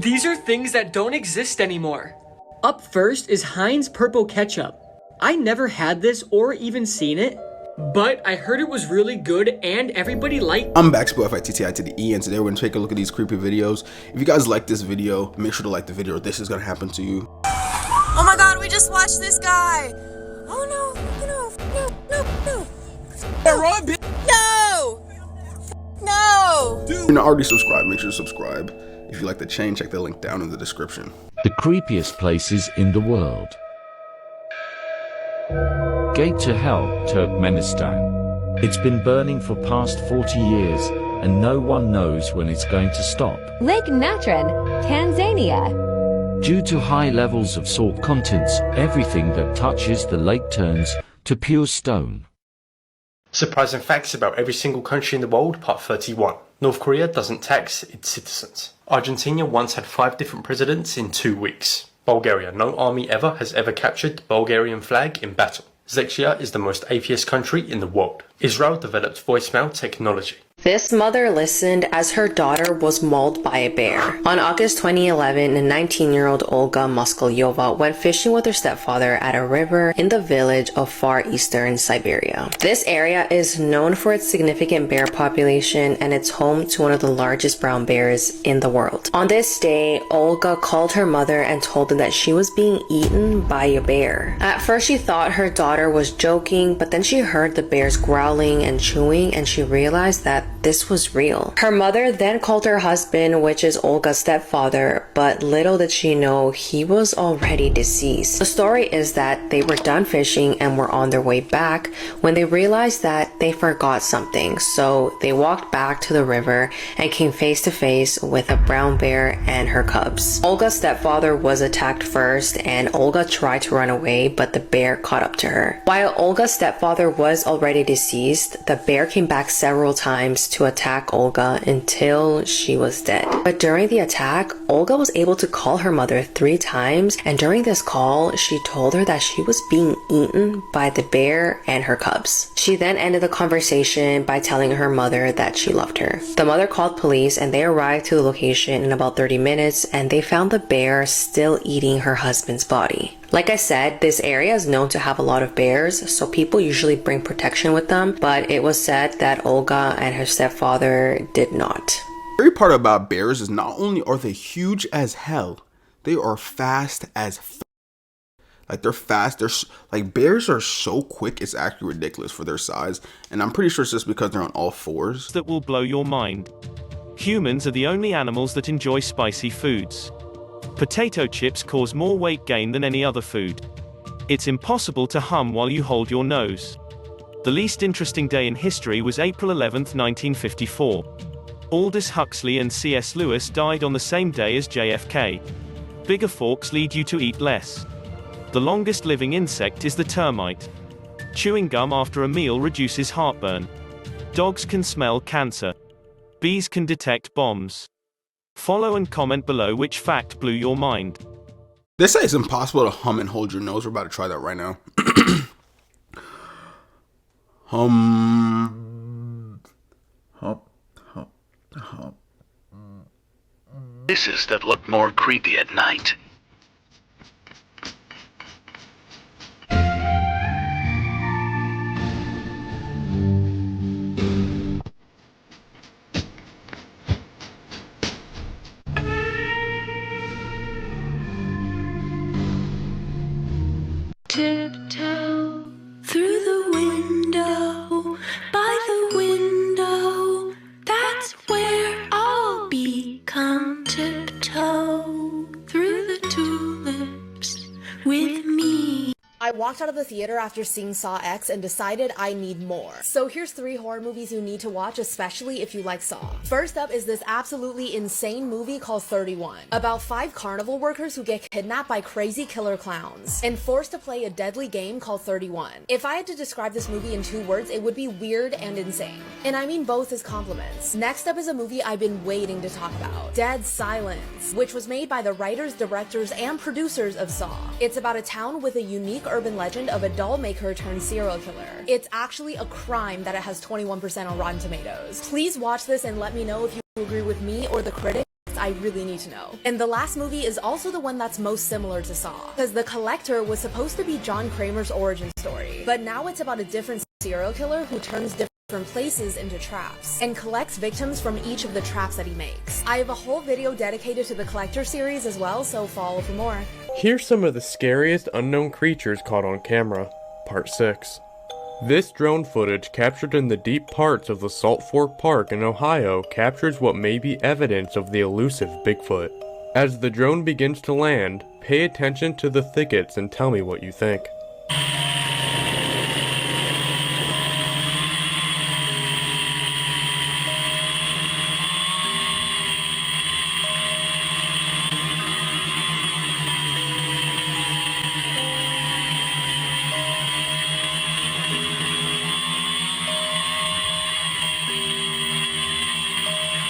These are things that don't exist anymore. Up first is Heinz Purple Ketchup. I never had this or even seen it, but I heard it was really good and everybody liked it. I'm back, Fittie to the E, and today we're gonna take a look at these creepy videos. If you guys like this video, make sure to like the video or this is gonna happen to you. Oh my god, we just watched this guy! Oh no, no. No! If you're not already subscribed, make sure to subscribe. If you like the chain, check the link down in the description. The creepiest places in the world. Gate to Hell, Turkmenistan. It's been burning for past 40 years, and no one knows when it's going to stop. Lake Natron, Tanzania. Due to high levels of salt contents, everything that touches the lake turns to pure stone. Surprising facts about every single country in the world, part 31. North Korea doesn't tax its citizens. Argentina once had 5 different presidents in 2 weeks. Bulgaria, no army ever has ever captured the Bulgarian flag in battle. Czechia is the most atheist country in the world. Israel developed voicemail technology. This mother listened as her daughter was mauled by a bear. On August 2011, a 19-year-old Olga Moskolyova went fishing with her stepfather at a river in the village of far eastern Siberia. This area is known for its significant bear population, and it's home to one of the largest brown bears in the world. On this day, Olga called her mother and told her that she was being eaten by a bear. At first, she thought her daughter was joking, but then she heard the bears growling and chewing, and she realized that this was real. Her mother then called her husband, which is Olga's stepfather, but little did she know he was already deceased. The story is that they were done fishing and were on their way back when they realized that they forgot something. So they walked back to the river and came face to face with a brown bear and her cubs. Olga's stepfather was attacked first, and Olga tried to run away, but the bear caught up to her. While Olga's stepfather was already deceased, the bear came back several times to attack Olga until she was dead. But during the attack, Olga was able to call her mother 3 times, and during this call, she told her that she was being eaten by the bear and her cubs. She then ended the conversation by telling her mother that she loved her. The mother called police, and they arrived to the location in about 30 minutes, and they found the bear still eating her husband's body. Like I said, this area is known to have a lot of bears, so people usually bring protection with them, but it was said that Olga and her stepfather did not. The scary part about bears is not only are they huge as hell, they are fast as like they're fast. Like bears are so quick, it's actually ridiculous for their size, and I'm pretty sure it's just because they're on all 4s. That will blow your mind. Humans are the only animals that enjoy spicy foods. Potato chips cause more weight gain than any other food. It's impossible to hum while you hold your nose. The least interesting day in history was April 11, 1954. Aldous Huxley and C.S. Lewis died on the same day as JFK. Bigger forks lead you to eat less. The longest living insect is the termite. Chewing gum after a meal reduces heartburn. Dogs can smell cancer. Bees can detect bombs. Follow and comment below which fact blew your mind. They say it's impossible to hum and hold your nose. We're about to try that right now. Hum. Hum. Hum. Hum. Places that look more creepy at night. Tiptoe through the window, by the window, that's where I'll be. Come tiptoe through the tulips with me. I walked out of the theater after seeing Saw X and decided I need more. So here's 3 horror movies you need to watch, especially if you like Saw. First up is this absolutely insane movie called 31, about 5 carnival workers who get kidnapped by crazy killer clowns and forced to play a deadly game called 31. If I had to describe this movie in 2 words, it would be weird and insane. And I mean both as compliments. Next up is a movie I've been waiting to talk about, Dead Silence, which was made by the writers, directors, and producers of Saw. It's about a town with a unique urban legend of a doll maker turned serial killer. It's actually a crime that it has 21% on Rotten Tomatoes. Please watch this and let me know if you agree with me or the critics. I really need to know. And the last movie is also the one that's most similar to Saw, because The Collector was supposed to be John Kramer's origin story, but now it's about a different serial killer who turns different places into traps and collects victims from each of the traps that he makes. I have a whole video dedicated to the Collector series as well, so follow for more. Here's some of the scariest unknown creatures caught on camera. Part 6. This drone footage captured in the deep parts of the Salt Fork Park in Ohio captures what may be evidence of the elusive Bigfoot. As the drone begins to land, pay attention to the thickets and tell me what you think.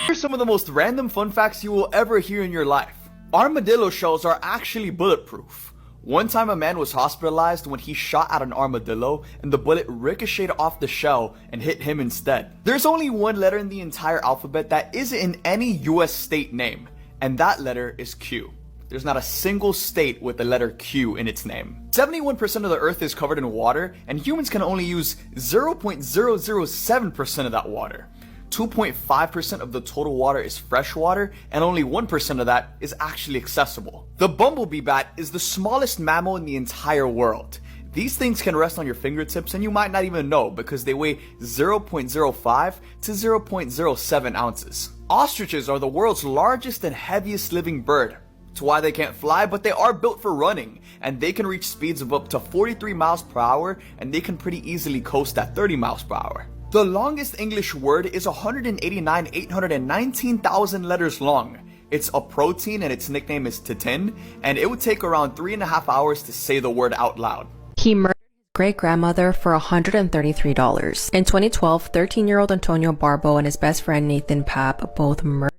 Here's some of the most random fun facts you will ever hear in your life. Armadillo shells are actually bulletproof. One time a man was hospitalized when he shot at an armadillo and the bullet ricocheted off the shell and hit him instead. There's only one letter in the entire alphabet that isn't in any US state name, and that letter is Q. There's not a single state with the letter Q in its name. 71% of the earth is covered in water, and humans can only use 0.007% of that water. 2.5% of the total water is fresh water, and only 1% of that is actually accessible. The bumblebee bat is the smallest mammal in the entire world. These things can rest on your fingertips and you might not even know because they weigh 0.05 to 0.07 ounces. Ostriches are the world's largest and heaviest living bird. It's why they can't fly, but they are built for running, and they can reach speeds of up to 43 miles per hour, and they can pretty easily coast at 30 miles per hour. The longest English word is 189,819,000 letters long. It's a protein and its nickname is titin, and it would take around 3.5 hours to say the word out loud. He murdered his great-grandmother for $133. In 2012, 13-year-old Antonio Barbo and his best friend Nathan Papp both murdered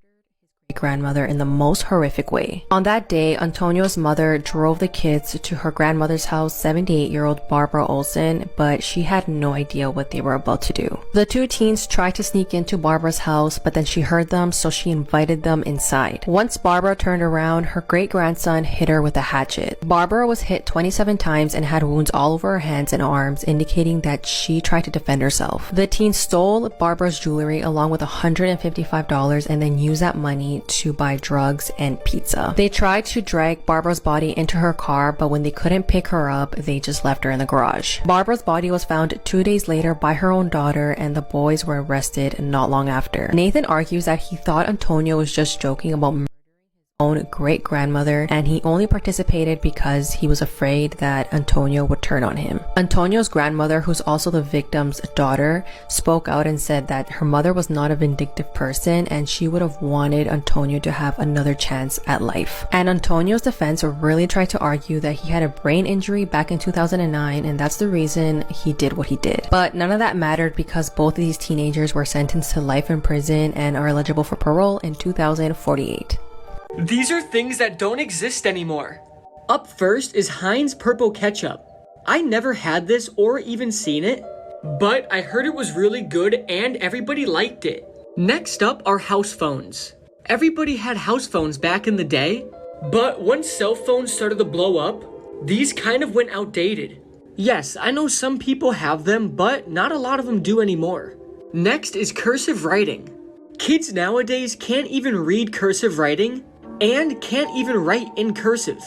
grandmother in the most horrific way. On that day, Antonio's mother drove the kids to her grandmother's house, 78-year-old Barbara Olson, but she had no idea what they were about to do. The two teens tried to sneak into Barbara's house, but then she heard them, so she invited them inside. Once Barbara turned around, her great-grandson hit her with a hatchet. Barbara was hit 27 times and had wounds all over her hands and arms, indicating that she tried to defend herself. The teens stole Barbara's jewelry along with $155 and then used that money to buy drugs and pizza. They tried to drag Barbara's body into her car, but when they couldn't pick her up, they just left her in the garage. Barbara's body was found 2 days later by her own daughter, and the boys were arrested not long after. Nathan argues that he thought Antonio was just joking about murdering his own great-grandmother, and he only participated because he was afraid that Antonio would turn on him. Antonio's grandmother, who's also the victim's daughter, spoke out and said that her mother was not a vindictive person and she would have wanted Antonio to have another chance at life. And Antonio's defense really tried to argue that he had a brain injury back in 2009 and that's the reason he did what he did. But none of that mattered because both of these teenagers were sentenced to life in prison and are eligible for parole in 2048. These are things that don't exist anymore. Up first is Heinz Purple Ketchup. I never had this or even seen it, but I heard it was really good and everybody liked it. Next up are house phones. Everybody had house phones back in the day, but once cell phones started to blow up, these kind of went outdated. Yes, I know some people have them, but not a lot of them do anymore. Next is cursive writing. Kids nowadays can't even read cursive writing and can't even write in cursive.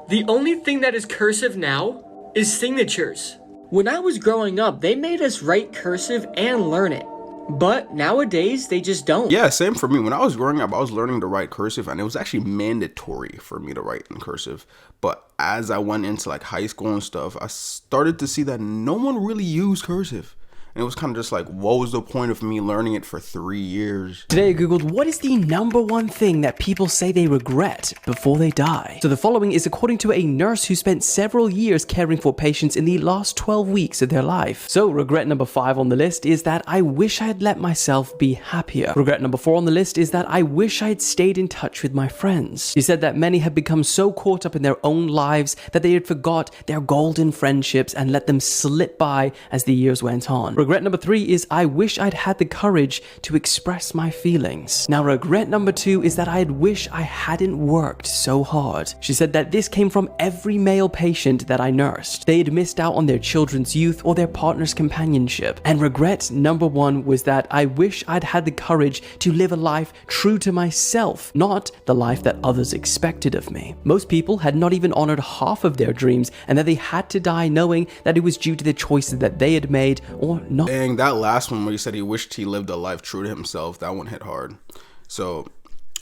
The only thing that is cursive now is signatures. When I was growing up, they made us write cursive and learn it. But nowadays, they just don't. Yeah, same for me. When I was growing up, I was learning to write cursive, and it was actually mandatory for me to write in cursive. But as I went into like high school and stuff, I started to see that no one really used cursive. And it was kind of just like, what was the point of me learning it for 3 years? Today I googled what is the #1 thing that people say they regret before they die. So the following is according to a nurse who spent several years caring for patients in the last 12 weeks of their life. So regret number 5 on the list is that I wish I had let myself be happier. Regret number 4 on the list is that I wish I had stayed in touch with my friends. She said that many had become so caught up in their own lives that they had forgot their golden friendships and let them slip by as the years went on. regret number 3 is I wish I'd had the courage to express my feelings. Now, regret number 2 is that I'd wish I hadn't worked so hard. She said that this came from every male patient that I nursed. They had missed out on their children's youth or their partner's companionship. And regret number 1 was that I wish I'd had the courage to live a life true to myself, not the life that others expected of me. Most people had not even honored half of their dreams, and that they had to die knowing that it was due to the choices that they had made or not. Dang, that last one where he said he wished he lived a life true to himself, that one hit hard. So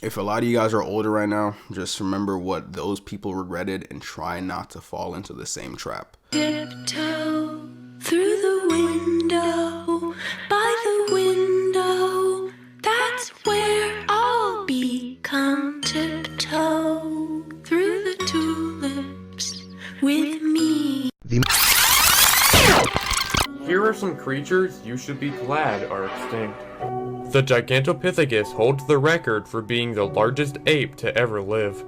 if a lot of you guys are older right now, just remember what those people regretted and try not to fall into the same trap. Tiptoe through the window, by the window, that's where I'll be. Come tiptoe through the tulips with me. Here are some creatures you should be glad are extinct. The Gigantopithecus holds the record for being the largest ape to ever live.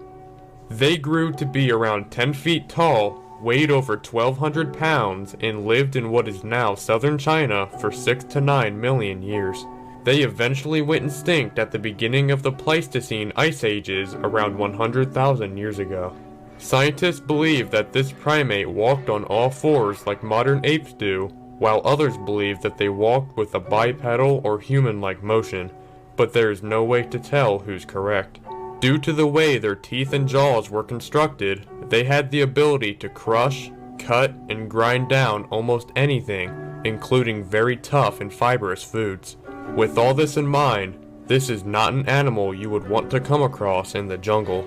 They grew to be around 10 feet tall, weighed over 1,200 pounds, and lived in what is now southern China for 6 to 9 million years. They eventually went extinct at the beginning of the Pleistocene ice ages around 100,000 years ago. Scientists believe that this primate walked on all fours like modern apes do, while others believe that they walked with a bipedal or human-like motion, but there is no way to tell who's correct. Due to the way their teeth and jaws were constructed, they had the ability to crush, cut, and grind down almost anything, including very tough and fibrous foods. With all this in mind, this is not an animal you would want to come across in the jungle.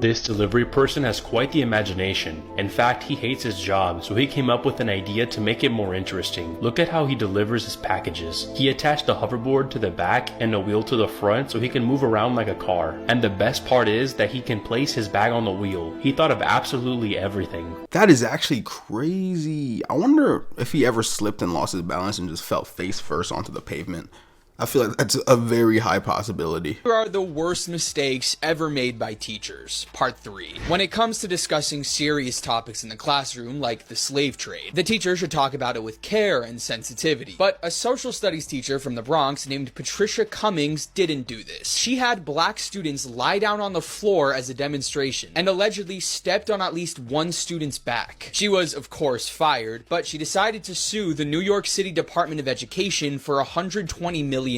This delivery person has quite the imagination. In fact, he hates his job, so he came up with an idea to make it more interesting. Look at how he delivers his packages. He attached a hoverboard to the back and a wheel to the front so he can move around like a car. And the best part is that he can place his bag on the wheel. He thought of absolutely everything. That is actually crazy. I wonder if he ever slipped and lost his balance and just fell face first onto the pavement. I feel like that's a very high possibility. Here are the worst mistakes ever made by teachers. Part 3. When it comes to discussing serious topics in the classroom, like the slave trade, the teacher should talk about it with care and sensitivity. But a social studies teacher from the Bronx named Patricia Cummings didn't do this. She had black students lie down on the floor as a demonstration, and allegedly stepped on at least one student's back. She was, of course, fired, but she decided to sue the New York City Department of Education for $120 million.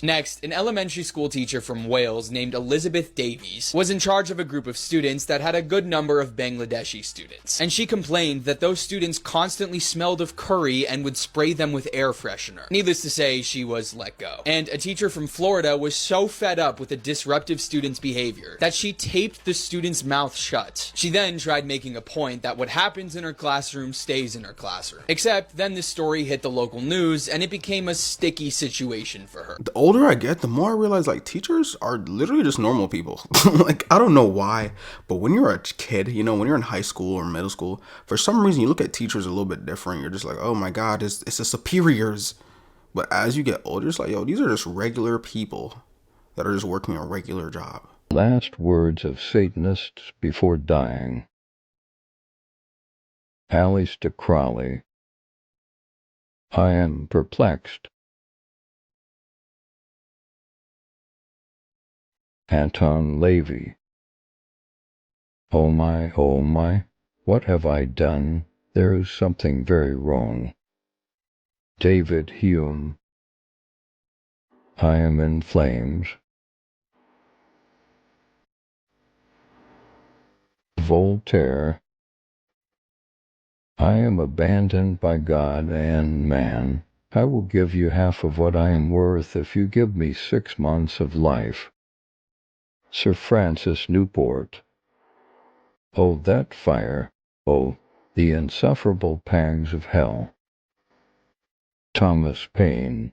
Next, an elementary school teacher from Wales named Elizabeth Davies was in charge of a group of students that had a good number of Bangladeshi students, and she complained that those students constantly smelled of curry and would spray them with air freshener. Needless to say, she was let go. And a teacher from Florida was so fed up with the disruptive student's behavior that she taped the student's mouth shut. She then tried making a point that what happens in her classroom stays in her classroom. Except then this story hit the local news and it became a sticky situation for her. The older I get, the more I realize like teachers are literally just normal people. Like, I don't know why, but when you're a kid, you know, when you're in high school or middle school, for some reason you look at teachers a little bit different. You're just like, oh my God, it's the superiors. But as you get older, it's like, yo, these are just regular people that are just working a regular job. Last words of Satanists before dying. Aleister Crowley. I am perplexed. Anton Lavey. Oh my, what have I done? There is something very wrong. David Hume. I am in flames. Voltaire. I am abandoned by God and man. I will give you half of what I am worth if you give me 6 months of life. Sir Francis Newport. Oh, that fire! Oh, the insufferable pangs of hell. Thomas Paine.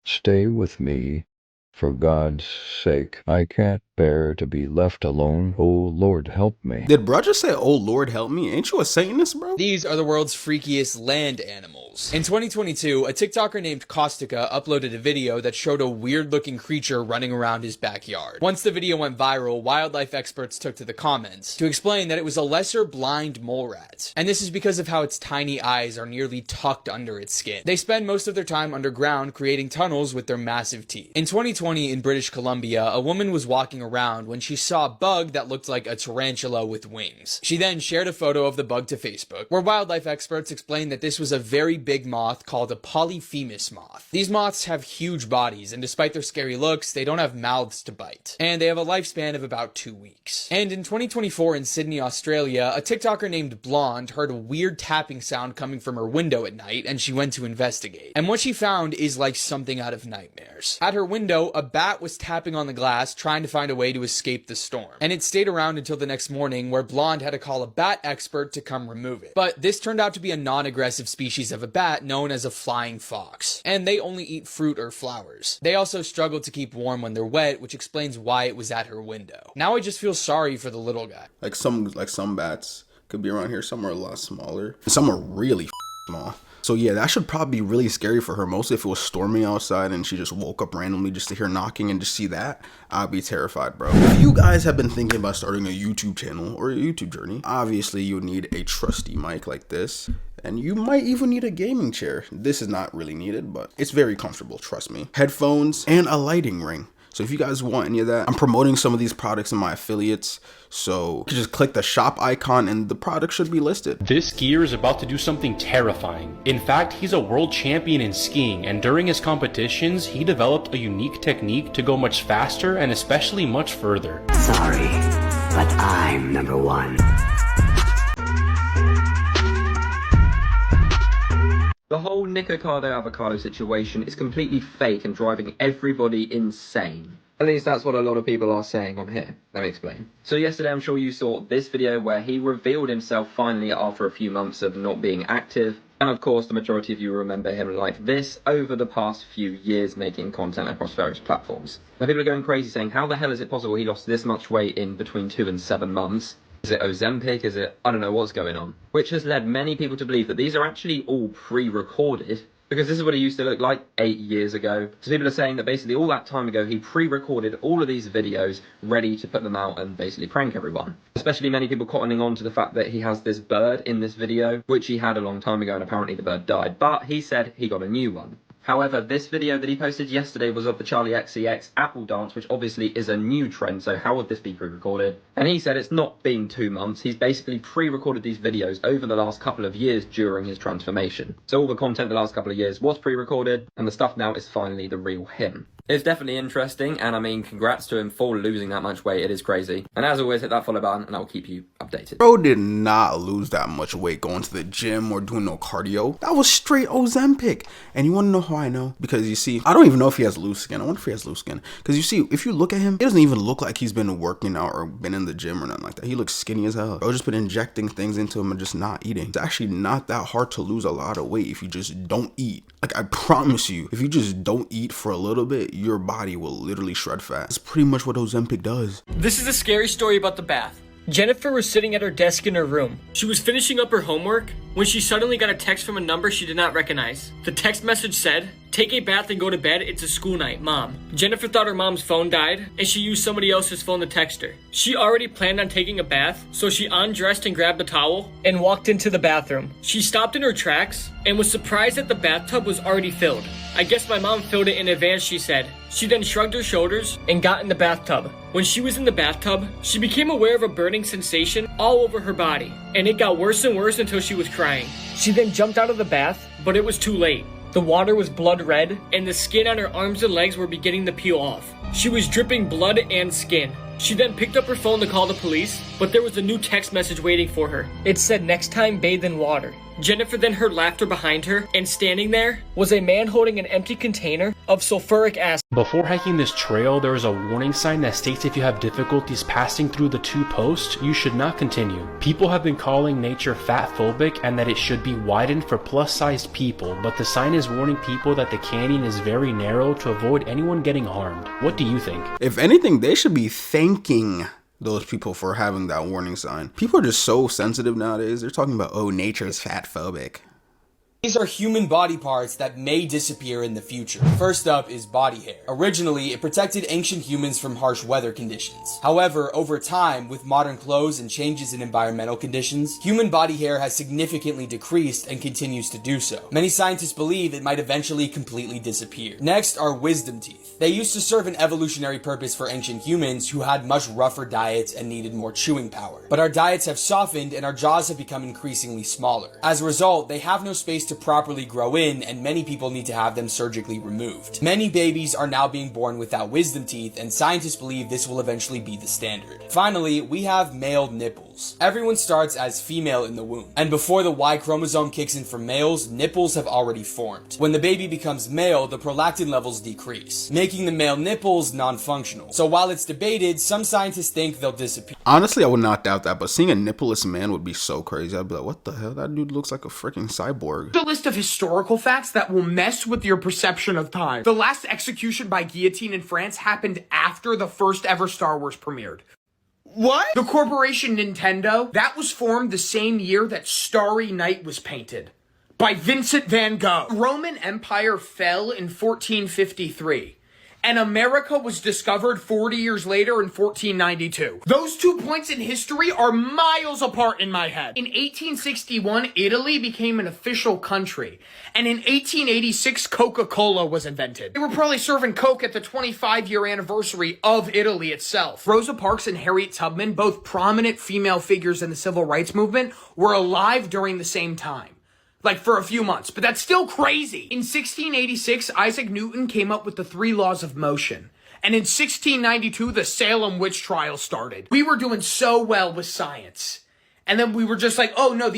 Stay with me, for God's sake. I can't bear to be left alone. Oh Lord, help me. Did bruh just say, oh Lord help me? Ain't you a Satanist, bro? These are the world's freakiest land animals. In 2022, a TikToker named Kostika uploaded a video that showed a weird-looking creature running around his backyard. Once the video went viral, wildlife experts took to the comments to explain that it was a lesser blind mole rat. And this is because of how its tiny eyes are nearly tucked under its skin. They spend most of their time underground creating tunnels with their massive teeth. In 2020, in British Columbia, a woman was walking around when she saw a bug that looked like a tarantula with wings. She then shared a photo of the bug to Facebook, where wildlife experts explained that this was a very big moth called a polyphemus moth. These moths have huge bodies, and despite their scary looks, they don't have mouths to bite. And they have a lifespan of about 2 weeks. And in 2024 in Sydney, Australia, a TikToker named Blonde heard a weird tapping sound coming from her window at night, and she went to investigate. And what she found is like something out of nightmares. At her window, a bat was tapping on the glass, trying to find a way to escape the storm. And it stayed around until the next morning, where Blonde had to call a bat expert to come remove it. But this turned out to be a non-aggressive species of a bat known as a flying fox. And they only eat fruit or flowers. They also struggle to keep warm when they're wet, which explains why it was at her window. Now I just feel sorry for the little guy. Like some bats could be around here. Some are a lot smaller. Some are really small. So yeah, that should probably be really scary for her. Mostly if it was storming outside and she just woke up randomly just to hear knocking and just see that, I'd be terrified, bro. If you guys have been thinking about starting a YouTube channel or a YouTube journey, obviously you would need a trusty mic like this. And you might even need a gaming chair. This is not really needed, but it's very comfortable, trust me. Headphones and a lighting ring. So if you guys want any of that, I'm promoting some of these products in my affiliates. So you can just click the shop icon and the product should be listed. This skier is about to do something terrifying. In fact, he's a world champion in skiing, and during his competitions, he developed a unique technique to go much faster and especially much further. Sorry, but I'm number one. The whole Nikocado Avocado situation is completely fake and driving everybody insane. At least that's what a lot of people are saying on here. Let me explain. So yesterday I'm sure you saw this video where he revealed himself finally after a few months of not being active. And of course the majority of you remember him like this over the past few years making content across various platforms. Now people are going crazy saying, how the hell is it possible he lost this much weight in between 2 and 7 months? Is it Ozempic? Is it, I don't know what's going on. Which has led many people to believe that these are actually all pre-recorded, because this is what he used to look like 8 years ago. So people are saying that basically all that time ago he pre-recorded all of these videos ready to put them out and basically prank everyone. Especially many people cottoning on to the fact that he has this bird in this video, which he had a long time ago and apparently the bird died, but he said he got a new one. However, this video that he posted yesterday was of the Charlie XCX Apple dance, which obviously is a new trend, so how would this be pre-recorded? And he said it's not been 2 months, he's basically pre-recorded these videos over the last couple of years during his transformation. So all the content the last couple of years was pre-recorded, and the stuff now is finally the real him. It's definitely interesting, and I mean, congrats to him for losing that much weight, it is crazy. And as always, hit that follow button, and I will keep you updated. Bro did not lose that much weight going to the gym or doing no cardio. That was straight Ozempic. And you wanna know how I know? Because you see, I don't even know if he has loose skin. I wonder if he has loose skin. Because you see, if you look at him, it doesn't even look like he's been working out or been in the gym or nothing like that. He looks skinny as hell. Bro just been injecting things into him and just not eating. It's actually not that hard to lose a lot of weight if you just don't eat. Like, I promise you, if you just don't eat for a little bit, your body will literally shred fat. That's pretty much what Ozempic does. This is a scary story about the bath. Jennifer was sitting at her desk in her room. She was finishing up her homework when she suddenly got a text from a number she did not recognize. The text message said, "Take a bath and go to bed, it's a school night, Mom." Jennifer thought her mom's phone died, and she used somebody else's phone to text her. She already planned on taking a bath, so she undressed and grabbed a towel and walked into the bathroom. She stopped in her tracks and was surprised that the bathtub was already filled. "I guess my mom filled it in advance," she said. She then shrugged her shoulders and got in the bathtub. When she was in the bathtub, she became aware of a burning sensation all over her body, and it got worse and worse until she was crying. She then jumped out of the bath, but it was too late. The water was blood red, and the skin on her arms and legs were beginning to peel off. She was dripping blood and skin. She then picked up her phone to call the police, but there was a new text message waiting for her. It said, "Next time, bathe in water." Jennifer then heard laughter behind her, and standing there was a man holding an empty container of sulfuric acid. Before hiking this trail, there is a warning sign that states if you have difficulties passing through the 2 posts, you should not continue. People have been calling nature fat-phobic and that it should be widened for plus-sized people, but the sign is warning people that the canyon is very narrow to avoid anyone getting harmed. What do you think? If anything, they should be thanking those people for having that warning sign. People are just so sensitive nowadays. They're talking about, oh, nature is fat phobic. These are human body parts that may disappear in the future. First up is body hair. Originally, it protected ancient humans from harsh weather conditions. However, over time, with modern clothes and changes in environmental conditions, human body hair has significantly decreased and continues to do so. Many scientists believe it might eventually completely disappear. Next are wisdom teeth. They used to serve an evolutionary purpose for ancient humans who had much rougher diets and needed more chewing power. But our diets have softened and our jaws have become increasingly smaller. As a result, they have no space to properly grow in, and many people need to have them surgically removed. Many babies are now being born without wisdom teeth, and scientists believe this will eventually be the standard. Finally, we have male nipples. Everyone starts as female in the womb, and before the Y chromosome kicks in for males, nipples have already formed. When the baby becomes male, the prolactin levels decrease, making the male nipples non-functional. So while it's debated, some scientists think they'll disappear. Honestly, I would not doubt that, but seeing a nippleless man would be so crazy. I'd be like, what the hell? That dude looks like a freaking cyborg. The list of historical facts that will mess with your perception of time. The last execution by guillotine in France happened after the first ever Star Wars premiered. What? The corporation Nintendo, that was formed the same year that Starry Night was painted. By Vincent van Gogh. Roman Empire fell in 1453. And America was discovered 40 years later in 1492. Those 2 points in history are miles apart in my head. In 1861, Italy became an official country. And in 1886, Coca-Cola was invented. They were probably serving Coke at the 25-year anniversary of Italy itself. Rosa Parks and Harriet Tubman, both prominent female figures in the civil rights movement, were alive during the same time. Like for a few months, but that's still crazy. In 1686, Isaac Newton came up with the 3 laws of motion. And in 1692, the Salem witch trial started. We were doing so well with science. And then we were just like, oh no,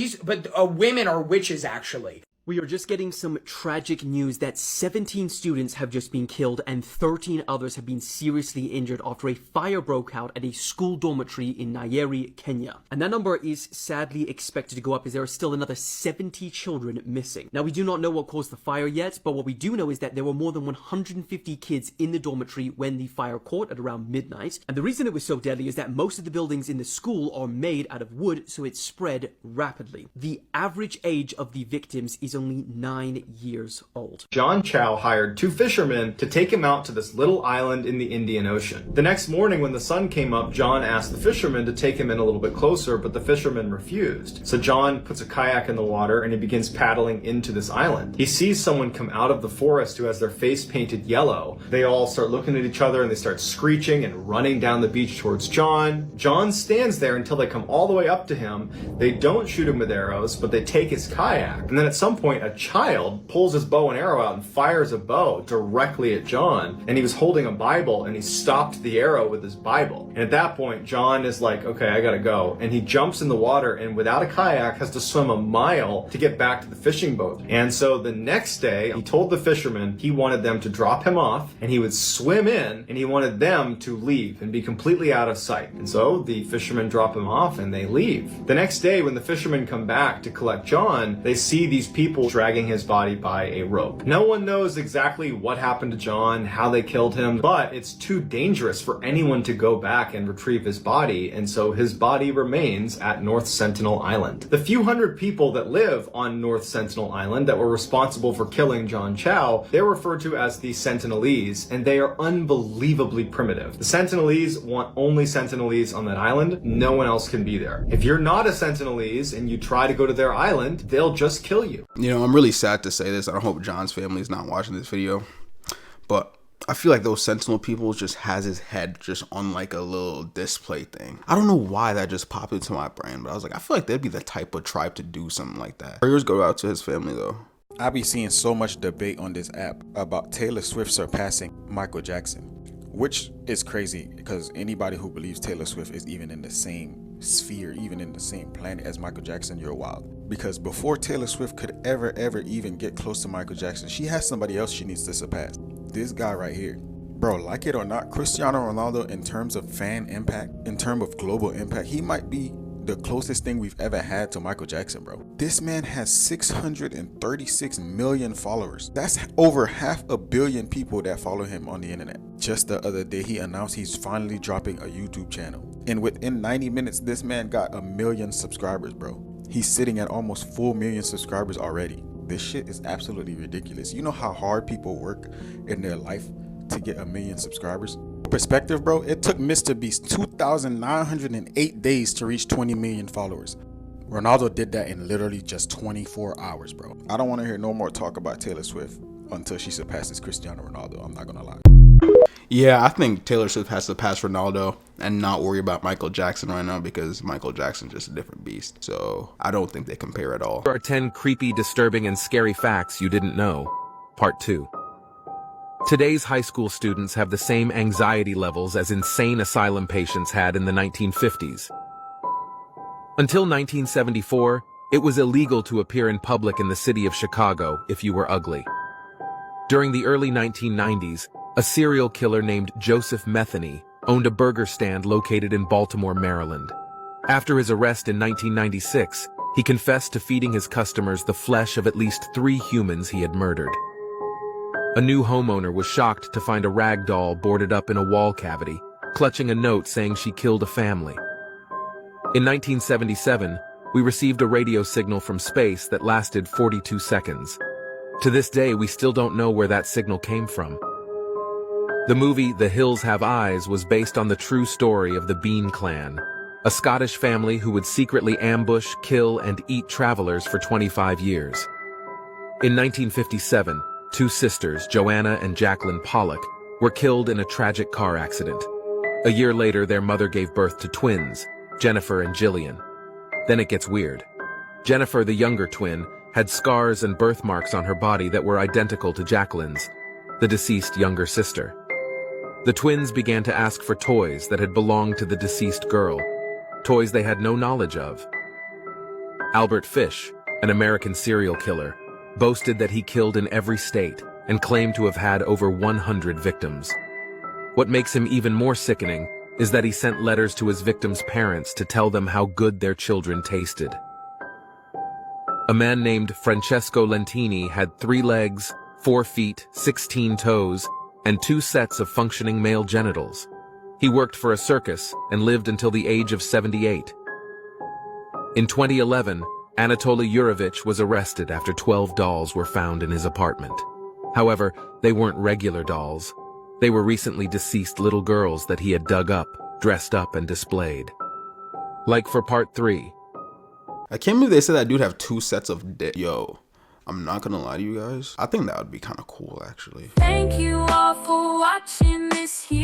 women are witches actually. We are just getting some tragic news that 17 students have just been killed and 13 others have been seriously injured after a fire broke out at a school dormitory in Nyeri, Kenya. And that number is sadly expected to go up as there are still another 70 children missing. Now, we do not know what caused the fire yet, but what we do know is that there were more than 150 kids in the dormitory when the fire caught at around midnight. And the reason it was so deadly is that most of the buildings in the school are made out of wood, so it spread rapidly. The average age of the victims is only 9 years old. John Chow hired 2 fishermen to take him out to this little island in the Indian Ocean. The next morning when the sun came up, John asked the fishermen to take him in a little bit closer, but the fishermen refused. So John puts a kayak in the water and he begins paddling into this island. He sees someone come out of the forest who has their face painted yellow. They all start looking at each other and they start screeching and running down the beach towards John. John stands there until they come all the way up to him. They don't shoot him with arrows, but they take his kayak. And then at some point, a child pulls his bow and arrow out and fires a bow directly at John. And he was holding a Bible and he stopped the arrow with his Bible. And at that point, John is like, okay, I gotta go. And he jumps in the water and without a kayak has to swim a mile to get back to the fishing boat. And so the next day, he told the fishermen he wanted them to drop him off and he would swim in and he wanted them to leave and be completely out of sight. And so the fishermen drop him off and they leave. The next day, when the fishermen come back to collect John, they see these people dragging his body by a rope. No one knows exactly what happened to John, how they killed him, but it's too dangerous for anyone to go back and retrieve his body, and so his body remains at North Sentinel Island. The few hundred people that live on North Sentinel Island that were responsible for killing John Chow, they're referred to as the Sentinelese, and they are unbelievably primitive. The Sentinelese want only Sentinelese on that island. No one else can be there. If you're not a Sentinelese and you try to go to their island, they'll just kill you. You know, I'm really sad to say this. I hope John's family is not watching this video. But I feel like those Sentinel people just has his head just on like a little display thing. I don't know why that just popped into my brain, but I was like, I feel like they'd be the type of tribe to do something like that. Prayers go out to his family though. I be seeing so much debate on this app about Taylor Swift surpassing Michael Jackson. which is crazy because anybody who believes Taylor Swift is even in the same sphere, even in the same planet as Michael Jackson, you're wild. Because before Taylor Swift could ever even get close to Michael Jackson, she has somebody else she needs to surpass. This guy right here. Bro, like it or not, Cristiano Ronaldo, in terms of fan impact, in terms of global impact, he might be the closest thing we've ever had to Michael Jackson, bro. This man has 636 million followers. That's over 500 million people that follow him on the internet. Just the other day, he announced he's finally dropping a YouTube channel. And within 90 minutes, this man got 1 million subscribers, bro. He's sitting at almost 4 million subscribers already. This shit is absolutely ridiculous. You know how hard people work in their life to get 1 million subscribers? Perspective, bro, it took Mr. Beast 2,908 days to reach 20 million followers. Ronaldo did that in literally just 24 hours, bro. I don't want to hear no more talk about Taylor Swift until she surpasses Cristiano Ronaldo. I'm not gonna lie. Yeah, I think Taylor Swift has to pass Ronaldo and not worry about Michael Jackson right now because Michael Jackson's just a different beast. So I don't think they compare at all. Here are 10 creepy, disturbing, and scary facts you didn't know. Part 2. Today's high school students have the same anxiety levels as insane asylum patients had in the 1950s. Until 1974, it was illegal to appear in public in the city of Chicago if you were ugly. During the early 1990s, a serial killer named Joseph Metheny owned a burger stand located in Baltimore, Maryland. After his arrest in 1996, he confessed to feeding his customers the flesh of at least 3 humans he had murdered. A new homeowner was shocked to find a rag doll boarded up in a wall cavity, clutching a note saying she killed a family. In 1977, we received a radio signal from space that lasted 42 seconds. To this day, we still don't know where that signal came from. The movie The Hills Have Eyes was based on the true story of the Bean Clan, a Scottish family who would secretly ambush, kill, and eat travelers for 25 years. In 1957, 2 sisters, Joanna and Jacqueline Pollock, were killed in a tragic car accident. A year later, their mother gave birth to twins, Jennifer and Jillian. Then it gets weird. Jennifer, the younger twin, had scars and birthmarks on her body that were identical to Jacqueline's, the deceased younger sister. The twins began to ask for toys that had belonged to the deceased girl, toys they had no knowledge of. Albert Fish, an American serial killer, boasted that he killed in every state and claimed to have had over 100 victims. What makes him even more sickening is that he sent letters to his victims' parents to tell them how good their children tasted. A man named Francesco Lentini had 3 legs, 4 feet, 16 toes, and 2 sets of functioning male genitals. He worked for a circus and lived until the age of 78. In 2011, Anatoly Yurovich was arrested after 12 dolls were found in his apartment. However, they weren't regular dolls. They were recently deceased little girls that he had dug up, dressed up, and displayed. Like for part 3. I can't believe they said that dude have 2 sets of dick. Yo, I'm not gonna lie to you guys. I think that would be kind of cool, actually. Thank you all for watching this here.